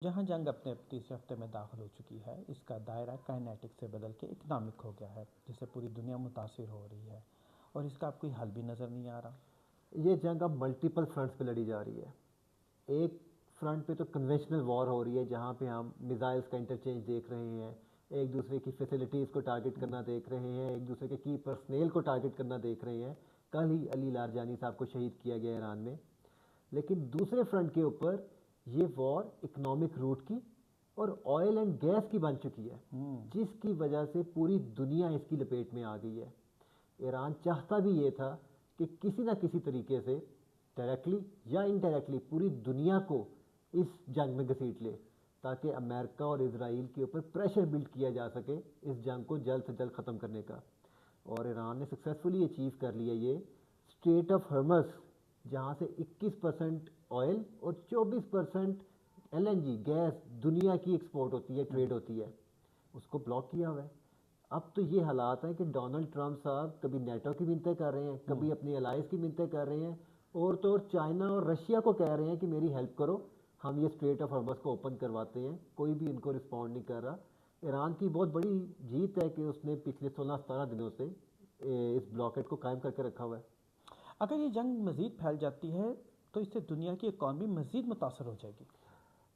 जहां जंग अपने तीसरे हफ्ते में दाखिल हो चुकी है, इसका दायरा काइनेटिक से बदल के इकनॉमिक हो गया है, जिससे पूरी दुनिया मुतासिर हो रही है और इसका अब कोई हल भी नज़र नहीं आ रहा। ये जंग अब मल्टीपल फ्रंट्स पे लड़ी जा रही है। एक फ्रंट पे तो कन्वेंशनल वॉर हो रही है, जहाँ पे हम मिसाइल्स का इंटरचेंज देख रहे हैं, एक दूसरे की फैसिलिटीज़ को टारगेट करना देख रहे हैं, एक दूसरे के की पर्सनेल को टारगेट करना देख रहे हैं। कल ही अली लारजानी साहब को शहीद किया गया ईरान में। लेकिन दूसरे फ्रंट के ऊपर ये वॉर इकोनॉमिक रूट की और ऑयल एंड गैस की बन चुकी है, जिसकी वजह से पूरी दुनिया इसकी लपेट में आ गई है। ईरान चाहता भी ये था कि किसी ना किसी तरीके से डायरेक्टली या इनडायरेक्टली पूरी दुनिया को इस जंग में घसीट ले, ताकि अमेरिका और इसराइल के ऊपर प्रेशर बिल्ड किया जा सके इस जंग को जल्द से जल्द ख़त्म करने का। और ईरान ने सक्सेसफुली अचीव कर लिया ये। स्ट्रेट ऑफ हॉर्मज़, जहाँ से 21% ऑयल और 24% एलएनजी गैस दुनिया की एक्सपोर्ट होती है, ट्रेड होती है, उसको ब्लॉक किया हुआ है। अब तो ये हालात हैं कि डोनाल्ड ट्रंप साहब कभी नेटो की मिन्नतें कर रहे हैं, कभी अपनी अलाइंस की मिन्नतें कर रहे हैं, और तो और चाइना और रशिया को कह रहे हैं कि मेरी हेल्प करो, हम ये स्ट्रेट ऑफ हॉर्मज़ को ओपन करवाते हैं। कोई भी इनको रिस्पॉन्ड नहीं कर रहा। ईरान की बहुत बड़ी जीत है कि उसने पिछले 16-17 दिनों से इस ब्लॉकेट को कायम करके रखा हुआ है। अगर ये जंग मज़ीद फैल जाती है तो इससे दुनिया की इकॉनमी मज़ीद मुतासर हो जाएगी।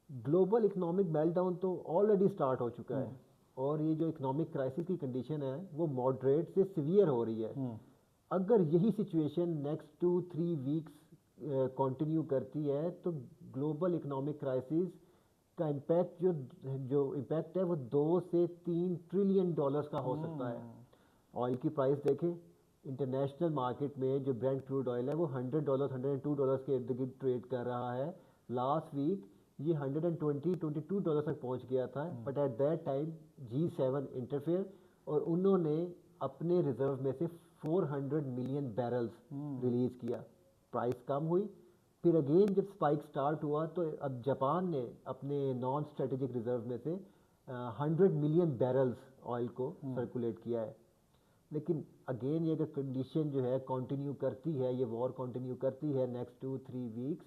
ग्लोबल इकोनॉमिक मेल्टडाउन तो ऑलरेडी स्टार्ट हो चुका है, और ये जो इकोनॉमिक क्राइसिस की कंडीशन है वो मॉडरेट से सीवियर हो रही है। अगर यही सिचुएशन नेक्स्ट 2-3 वीक्स कंटिन्यू करती है तो ग्लोबल इकोनॉमिक क्राइसिस का इम्पैक्ट जो इम्पैक्ट है वो 2 से 3 ट्रिलियन डॉलर्स का हो सकता है। ऑयल की प्राइस देखें, इंटरनेशनल मार्केट में जो ब्रेंट क्रूड ऑयल है वो $100 $102 के इर्द गिर्द ट्रेड कर रहा है। लास्ट वीक ये 122 तक पहुंच गया था, but at that time G7 interfere और उन्होंने अपने रिजर्व में से 400 मिलियन बैरल्स रिलीज किया। प्राइस कम हुई, फिर अगेन जब स्पाइक स्टार्ट हुआ तो अब जापान ने अपने नॉन स्ट्रेटेजिक रिजर्व में से 100 मिलियन बैरल्स ऑयल को सर्कुलेट किया है। लेकिन अगेन ये अगर कंडीशन जो है कंटिन्यू करती है, ये वॉर कंटिन्यू करती है नेक्स्ट 2-3 वीक्स,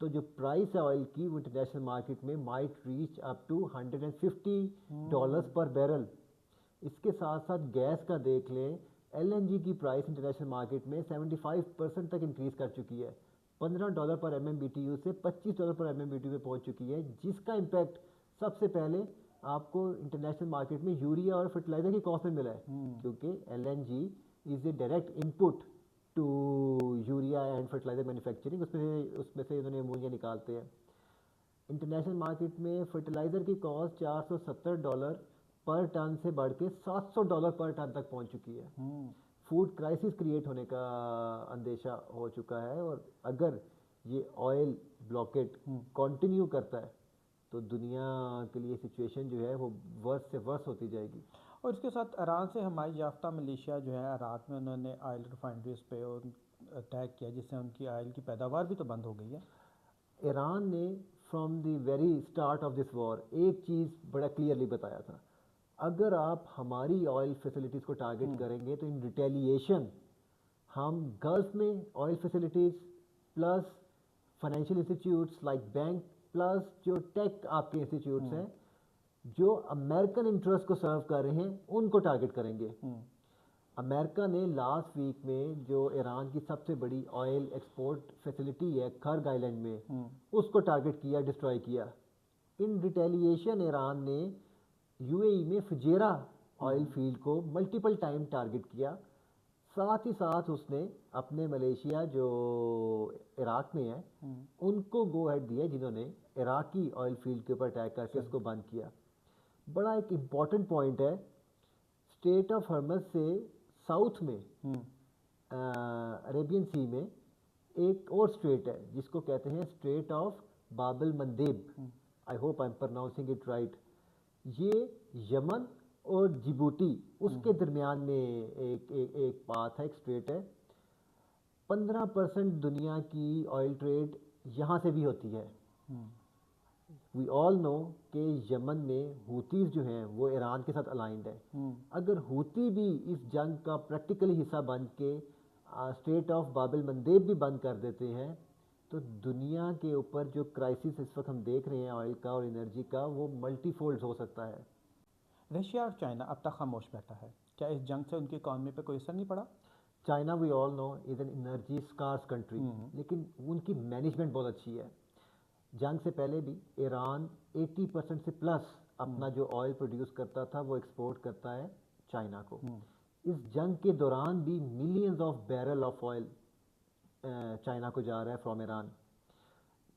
तो जो प्राइस है ऑयल की वो इंटरनेशनल मार्केट में माइट रीच अप टू $150 पर बैरल। इसके साथ साथ गैस का देख लें, एलएनजी की प्राइस इंटरनेशनल मार्केट में 75% तक इंक्रीज कर चुकी है। $15 पर MMBTU से $25 पर MMBTU में पहुंच चुकी है, जिसका इम्पैक्ट सबसे पहले आपको इंटरनेशनल मार्केट में यूरिया और फर्टिलाइजर की कॉस्ट में मिला है, क्योंकि LNG is a direct input to urea and fertilizer manufacturing. उसमें से इन्होंने अमोनिया निकालते हैं। इंटरनेशनल मार्केट में फर्टिलाइजर की कॉस्ट $470 पर टन से बढ़ के $700 पर टन तक पहुंच चुकी है। फूड क्राइसिस क्रिएट होने का अंदेशा हो चुका है, और अगर ये ऑयल ब्लॉकेट कंटिन्यू करता है तो दुनिया के लिए सिचुएशन जो है वो वर्स से वर्स होती जाएगी। और इसके साथ ईरान से हमारी याफ्ता मलेशिया जो है इराक में, उन्होंने ऑयल रिफाइनरीज पे अटैक किया, जिससे उनकी ऑयल की पैदावार भी तो बंद हो गई है। ईरान ने from the very start of this war एक चीज़ बड़ा क्लियरली बताया था, अगर आप हमारी ऑयल फैसिलिटीज़ को टारगेट करेंगे तो इन रिटेलिएशन हम गल्फ में oil facilities plus financial institutes like bank plus जो टेक आपके इंस्टीट्यूट्स हैं जो अमेरिकन इंटरेस्ट को सर्व कर रहे हैं उनको टारगेट करेंगे। अमेरिका ने लास्ट वीक में जो ईरान की सबसे बड़ी ऑयल एक्सपोर्ट फैसिलिटी है खर्ग आइलैंड में, उसको टारगेट किया, डिस्ट्रॉय किया। इन रिटेलिएशन ईरान ने यूएई में फुजेरा ऑयल फील्ड को मल्टीपल टाइम टारगेट किया। साथ ही साथ उसने अपने मलेशिया जो इराक में है उनको गो हेड दिया, जिन्होंने इराकी ऑयल फील्ड के ऊपर अटैक करके उसको बंद किया। बड़ा एक इम्पॉर्टेंट पॉइंट है, स्ट्रेट ऑफ हॉर्मज़ से साउथ में अरेबियन सी में एक और स्ट्रेट है जिसको कहते हैं strait of Bab al Mandeb. I hope I am pronouncing it right. ये यमन और जिबूती उसके दरमियान में एक पाथ है, एक स्ट्रेट है। 15% दुनिया की ऑयल ट्रेड यहाँ से भी होती है। वी ऑल नो कि यमन में हूतीज जो हैं वो ईरान के साथ अलाइंड है। अगर हूती भी इस जंग का प्रैक्टिकली हिस्सा बन के स्ट्रेट ऑफ बाबल मंदेब भी बंद कर देते हैं तो दुनिया के ऊपर जो क्राइसिस इस वक्त हम देख रहे हैं ऑयल का और एनर्जी का, वो मल्टीफोल्ड हो सकता है। रशिया और चाइना अब तक खामोश बैठा है, क्या इस जंग से उनकी इकॉनमी पे कोई असर नहीं पड़ा? China we all know is an energy scarce country, लेकिन उनकी मैनेजमेंट बहुत अच्छी है। जंग से पहले भी ईरान 80% से प्लस अपना जो ऑयल प्रोड्यूस करता था वो एक्सपोर्ट करता है चाइना को। इस जंग के दौरान भी millions of barrel of oil China को जा रहा है फ्रॉम ईरान।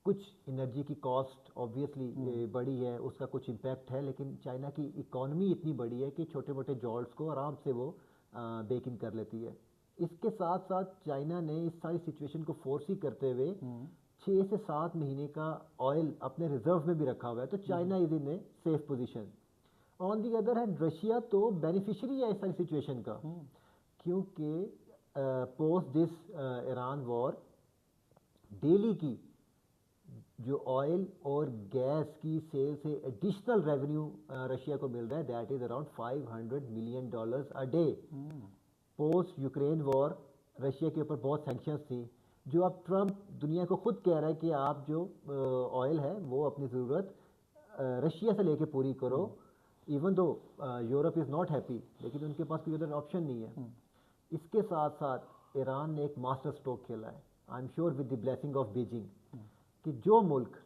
कुछ एनर्जी की कॉस्ट ऑब्वियसली बढ़ी है, उसका कुछ इम्पैक्ट है, लेकिन चाइना की इकॉनमी इतनी बड़ी है कि छोटे मोटे जॉल्ट्स को आराम से वो बेक इन कर लेती है। इसके साथ साथ चाइना ने इस सारी सिचुएशन को फोर्सी करते हुए 6 से 7 महीने का ऑयल अपने रिजर्व में भी रखा हुआ है, तो China is in a safe position. On the other hand Russia तो बेनिफिशियरी है इस सारी सिचुएशन का, क्योंकि post this Iran war daily की जो ऑयल और गैस की सेल से एडिशनल रेवेन्यू रशिया को मिल रहा है, that is around $500 million a day. Post Ukraine war Russia के ऊपर बहुत सैंक्शंस थी, जो अब ट्रम्प दुनिया को खुद कह रहा है कि आप जो ऑयल है वो अपनी ज़रूरत रशिया से लेके पूरी करो, even though Europe is not happy, लेकिन उनके पास कोई अदर ऑप्शन नहीं है। इसके साथ साथ ईरान ने एक मास्टर स्ट्रोक खेला है, I am sure with the blessing of Beijing, कि जो मुल्क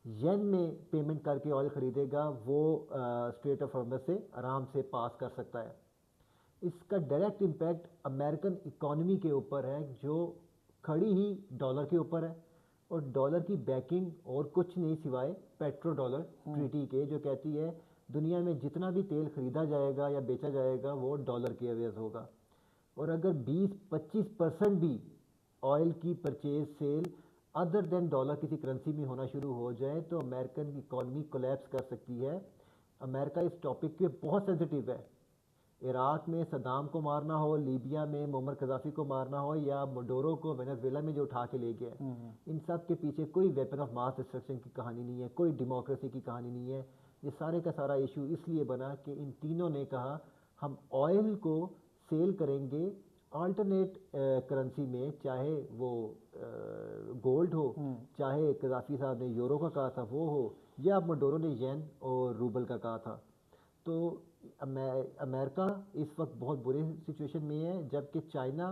येन में पेमेंट करके ऑयल खरीदेगा वो स्ट्रेट ऑफ हॉर्मज से आराम से पास कर सकता है। इसका डायरेक्ट इम्पैक्ट अमेरिकन इकॉनमी के ऊपर है, जो खड़ी ही डॉलर के ऊपर है, और डॉलर की बैकिंग और कुछ नहीं सिवाय पेट्रो डॉलर ट्रीटी के, जो कहती है दुनिया में जितना भी तेल खरीदा जाएगा या बेचा जाएगा वो डॉलर के एवज होगा। और अगर 20-25% भी ऑयल की purchase sale other than dollar किसी करेंसी में होना शुरू हो जाए तो अमेरिकन इकॉनमी कोलैप्स कर सकती है। अमेरिका इस टॉपिक पे बहुत सेंसिटिव है। इराक में सदाम को मारना हो, लीबिया में मुअम्मर कज़ाफ़ी को मारना हो, या मोडोरो को वेनेजुएला में जो उठा के ले गया, इन सब के पीछे कोई वेपन ऑफ मास डिस्ट्रक्शन की कहानी नहीं है, कोई डेमोक्रेसी की कहानी नहीं है। ये सारे का सारा इशू इसलिए बना कि इन तीनों ने कहा हम ऑयल को सेल करेंगे अल्टरनेट करेंसी में, चाहे वो गोल्ड हो, चाहे कज़ाफ़ी साहब ने यूरो का कहा था वो हो, या मोडोरो ने येन और रूबल का कहा था। तो अमेरिका इस वक्त बहुत बुरे सिचुएशन में है, जबकि चाइना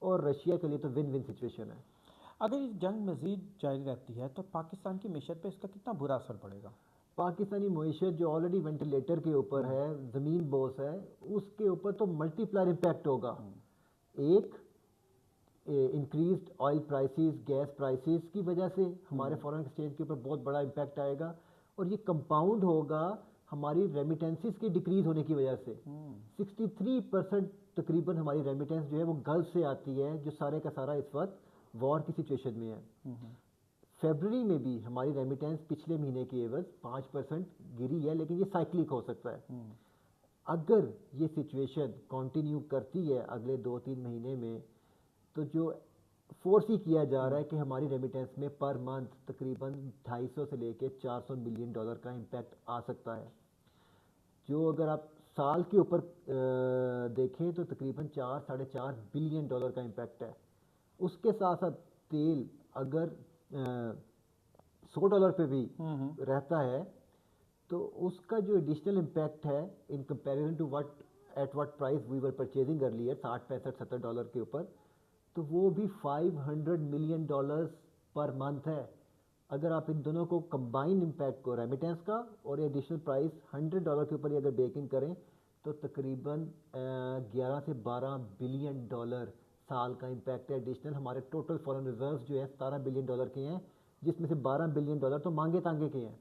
और रशिया के लिए तो विन विन सिचुएशन है। अगर इस जंग मज़ीद जारी रहती है तो पाकिस्तान की मीशत पे इसका कितना बुरा असर पड़ेगा? पाकिस्तानी मीशत जो ऑलरेडी वेंटिलेटर के ऊपर है, ज़मीन बोस है, उसके ऊपर तो मल्टीप्लायर इम्पैक्ट होगा। एक increased oil prices, gas prices की वजह से हमारे फॉरेन एक्सचेंज के ऊपर बहुत बड़ा इम्पैक्ट आएगा, और ये कंपाउंड होगा हमारी रेमिटेंसेस के डिक्रीज होने की वजह से। 63% तकरीबन हमारी रेमिटेंस जो है वो गल्फ से आती है, जो सारे का सारा इस वक्त वॉर की सिचुएशन में है। फरवरी में भी हमारी रेमिटेंस पिछले महीने की एवज 5% गिरी है, लेकिन ये साइक्लिक हो सकता है। अगर ये सिचुएशन कंटिन्यू करती है अगले 2-3 महीने में, तो जो फोर्स ही किया जा रहा है कि हमारी रेमिटेंस में पर मंथ तकरीबन 250 से लेके $400 मिलियन का इम्पैक्ट आ सकता है, जो अगर आप साल के ऊपर देखें तो तकरीबन 4-4.5 बिलियन डॉलर का इम्पैक्ट है। उसके साथ साथ तेल अगर $100 पे भी रहता है तो उसका जो एडिशनल इम्पैक्ट है in comparison to what price we were purchasing earlier, $60-65-70 के ऊपर, तो वो भी $500 मिलियन पर मंथ है। अगर आप इन दोनों को कंबाइन इम्पैक्ट को, रेमिटेंस का और एडिशनल प्राइस $100 के ऊपर अगर बेक इन करें, तो तकरीबन 11 से 12 बिलियन डॉलर साल का इम्पैक्ट है एडिशनल। हमारे टोटल फॉरेन रिजर्व्स जो है $17 बिलियन के हैं, जिसमें से $12 बिलियन तो मांगे तांगे के हैं।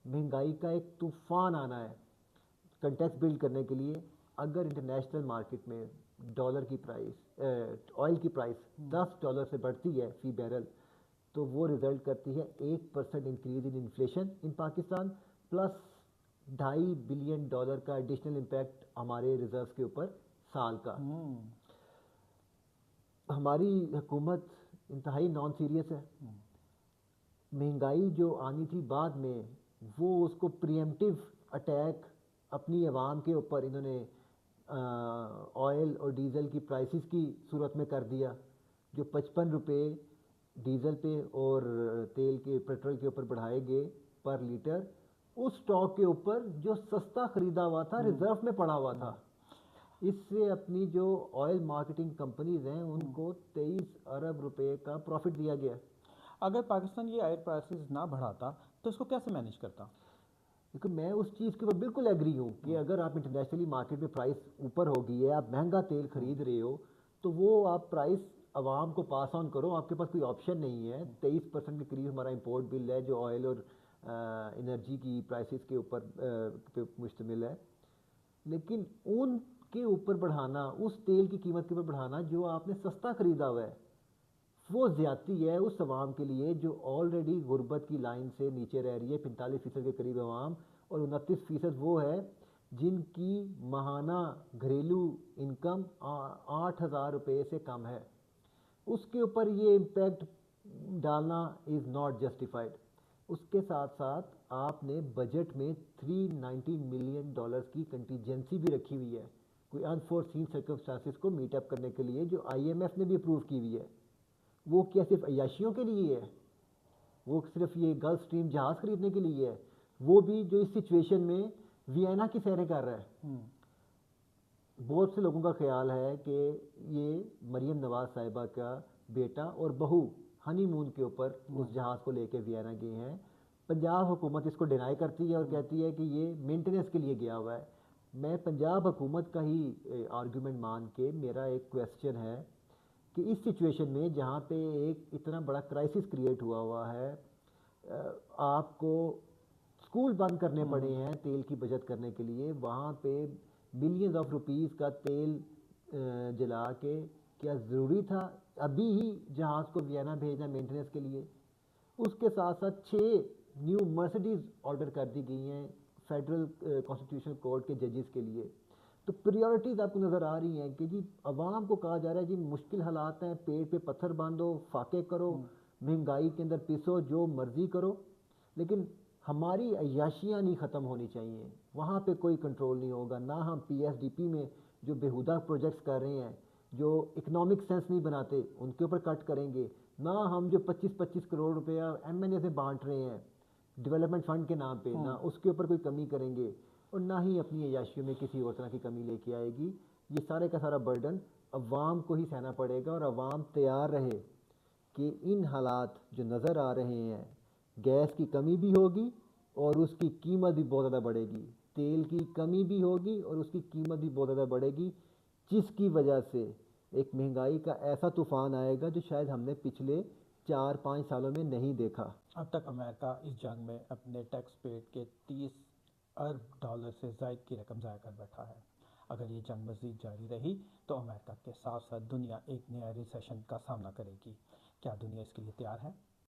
महंगाई का एक तूफान आना है। कंटेक्स्ट बिल्ड करने के लिए, अगर इंटरनेशनल मार्केट में डॉलर की प्राइस, ऑयल की प्राइस $10 से बढ़ती है फी बैरल, तो वो रिजल्ट करती है 1% increase in inflation in Pakistan, plus $2.5 billion का एडिशनल इम्पैक्ट हमारे रिजर्व के ऊपर साल का। हमारी हुकूमत इंतहाई नॉन सीरियस है। महंगाई जो आनी थी बाद में, वो उसको प्रीएम्प्टिव अटैक अपनी आवाम के ऊपर इन्होंने ऑयल और डीजल की प्राइसेस की सूरत में कर दिया। जो 55 रुपये डीजल पे और तेल के पेट्रोल के ऊपर बढ़ाए गए पर लीटर, उस स्टॉक के ऊपर जो सस्ता खरीदा हुआ था, रिजर्व में पड़ा हुआ था। इससे अपनी जो ऑयल मार्केटिंग कंपनीज हैं उनको 23 अरब रुपए का प्रॉफिट दिया गया। अगर पाकिस्तान ये ऑयल प्राइसेस ना बढ़ाता तो इसको कैसे मैनेज करता? क्योंकि मैं उस चीज़ के ऊपर बिल्कुल एग्री हूँ कि अगर आप इंटरनेशनली मार्केट में प्राइस ऊपर हो गई है, आप महंगा तेल खरीद रहे हो, तो वो आप प्राइस आवाम को पास ऑन करो, आपके पास कोई ऑप्शन नहीं है। 23% के करीब हमारा इंपोर्ट बिल है जो ऑयल और एनर्जी की प्राइसेस के ऊपर पे मुश्तमिल है। लेकिन उनके ऊपर बढ़ाना, उस तेल की कीमत के ऊपर बढ़ाना जो आपने सस्ता खरीदा हुआ है, वो ज़्यादती है उस अवाम के लिए जो ऑलरेडी गुर्बत की लाइन से नीचे रह रही है, 45% के करीब अवाम, और 29% वो है जिनकी माहाना घरेलू इनकम 8,000 रुपये से कम है। उसके ऊपर ये इम्पेक्ट डालना इज़ नॉट जस्टिफाइड। उसके साथ साथ आपने बजट में $390 मिलियन की कंटीजेंसी भी रखी हुई है, कोई अनफोर्सीन सर्कमस्टांसिस को मीटअप करने के लिए, जो IMF ने भी अप्रूव की हुई है। वो क्या सिर्फ अय्याशियों के लिए है? वो सिर्फ ये गल्फ स्ट्रीम जहाज़ खरीदने के लिए है? वो भी जो इस सिचुएशन में वियना की सैरें कर रहा है। बहुत से लोगों का ख्याल है कि ये मरीम नवाज साहिबा का बेटा और बहू हनीमून के ऊपर उस जहाज़ को लेके वियना गए हैं। पंजाब हुकूमत इसको डिनाई करती है और कहती है कि ये मेंटेनेंस के लिए गया हुआ है। मैं पंजाब हुकूमत का ही आर्गूमेंट मान के, मेरा एक क्वेश्चन है कि इस सिचुएशन में जहाँ पे एक इतना बड़ा क्राइसिस क्रिएट हुआ है, आपको स्कूल बंद करने पड़े हैं तेल की बचत करने के लिए, वहाँ पे बिलियंस ऑफ रुपीस का तेल जला के क्या ज़रूरी था अभी ही जहाज़ को वियना भेजना मेंटेनेंस के लिए? उसके साथ साथ 6 न्यू मर्सिडीज़ ऑर्डर कर दी गई हैं फेडरल कॉन्स्टिट्यूशनल कोर्ट के जजेस के लिए। तो प्रायोरिटीज़ आपको नज़र आ रही हैं कि जी अवाम को कहा जा रहा है जी मुश्किल हालात हैं, पेट पे पत्थर बांधो, फाके करो, महंगाई के अंदर पिसो, जो मर्ज़ी करो, लेकिन हमारी अय्याशियाँ नहीं ख़त्म होनी चाहिए। वहाँ पे कोई कंट्रोल नहीं होगा। ना हम PSDP में जो बेहुदा प्रोजेक्ट्स कर रहे हैं, जो इकोनॉमिक सेंस नहीं बनाते, उनके ऊपर कट करेंगे। ना हम जो 25-25 करोड़ रुपया MNA से बांट रहे हैं डेवलपमेंट फंड के नाम पे, ना उसके ऊपर कोई कमी करेंगे, और ना ही अपनी अय्याशियों में किसी और तरह की कमी लेके आएगी। ये सारे का सारा बर्डन अवाम को ही सहना पड़ेगा, और अवाम तैयार रहे कि इन हालात जो नज़र आ रहे हैं, गैस की कमी भी होगी और उसकी कीमत भी बहुत ज़्यादा बढ़ेगी, तेल की कमी भी होगी और उसकी कीमत भी बहुत ज़्यादा बढ़ेगी, जिसकी वजह से एक महंगाई का ऐसा तूफ़ान आएगा जो शायद हमने पिछले 4-5 सालों में नहीं देखा। अब तक अमेरिका इस जंग में अपने टैक्स पेड के 30 अरब डॉलर से ज़ायद की रकम ज़ाया कर बैठा है। अगर ये जंग मज़ीद जारी रही तो अमेरिका के साथ साथ दुनिया एक नया रिसेशन का सामना करेगी। क्या दुनिया इसके लिए तैयार है?